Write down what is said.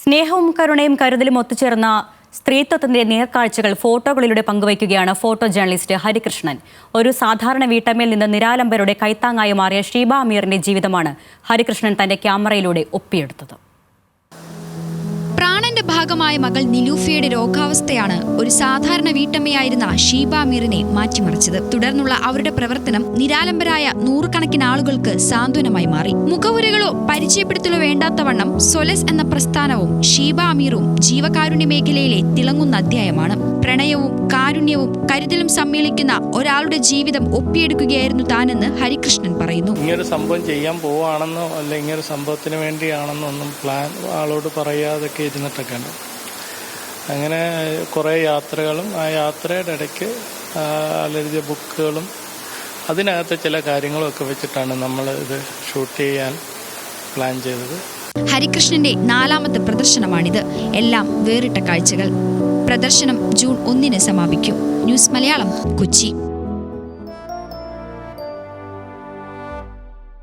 സ്നേഹവും കരുണയും കരുതലും ഒത്തുചേർന്ന സ്ത്രീത്വത്തിന്റെ നേർക്കാഴ്ചകൾ ഫോട്ടോകളിലൂടെ പങ്കുവയ്ക്കുകയാണ് ഫോട്ടോ ജേർണലിസ്റ്റ് ഹരികൃഷ്ണൻ. ഒരു സാധാരണ വീട്ടമ്മയിൽ നിന്ന് നിരാലംബരുടെ കൈത്താങ്ങായി മാറിയ ഷീബ അമീറിന്റെ ജീവിതമാണ് ഹരികൃഷ്ണൻ തന്റെ ക്യാമറയിലൂടെ ഒപ്പിയെടുത്തത്. പ്രാണന്റെ ഭാഗമായ മകൾ നിലൂഫയുടെ രോഗാവസ്ഥയാണ് ഒരു സാധാരണ വീട്ടമ്മയായിരുന്ന ഷീബ അമീറിനെ മാറ്റിമറിച്ചത്. തുടർന്നുള്ള അവരുടെ പ്രവർത്തനം നിരാലംബരായ നൂറുകണക്കിന് ആളുകൾക്ക് സാന്ത്വനമായി മാറി. മുഖവുരകളോ പരിചയപ്പെടുത്തലോ വേണ്ടാത്തവണ്ണം സൊലസ് എന്ന പ്രസ്ഥാനവും ഷീബ അമീറും ജീവകാരുണ്യ മേഖലയിലെ തിളങ്ങുന്ന അധ്യായമാണ്. പ്രണയവും കാരുണ്യവും കരുതലും സമ്മേളിക്കുന്ന ഒരാളുടെ ജീവിതം ഒപ്പിയെടുക്കുകയായിരുന്നു താനെന്ന് ഹരികൃഷ്ണൻ പറയുന്നു. ഇങ്ങനൊരു സംഭവം ചെയ്യാൻ പോവുകയാണെന്നോ അല്ല ഇങ്ങനൊരു സംഭവത്തിന് വേണ്ടിയാണെന്നോ ഒന്നും പ്ലാൻ ആളോട് പറയാതൊക്കെ ഇരുന്നിട്ടൊക്കെ ഉണ്ട്. അങ്ങനെ കുറേ യാത്രകളും ആ യാത്രയുടെ ഇടയ്ക്ക് എഴുതിയ ബുക്കുകളും അതിനകത്തെ ചില കാര്യങ്ങളും ഒക്കെ വെച്ചിട്ടാണ് നമ്മൾ ഇത് ഷൂട്ട് ചെയ്യാൻ പ്ലാൻ ചെയ്തത്. ഹരികൃഷ്ണന്റെ 4ാമത്തെ പ്രദർശനമാണിത്. എല്ലാം വേറിട്ട കാഴ്ചകൾ. പ്രദർശനം ജൂൺ 1 സമാപിക്കും. ന്യൂസ് മലയാളം, കൊച്ചി.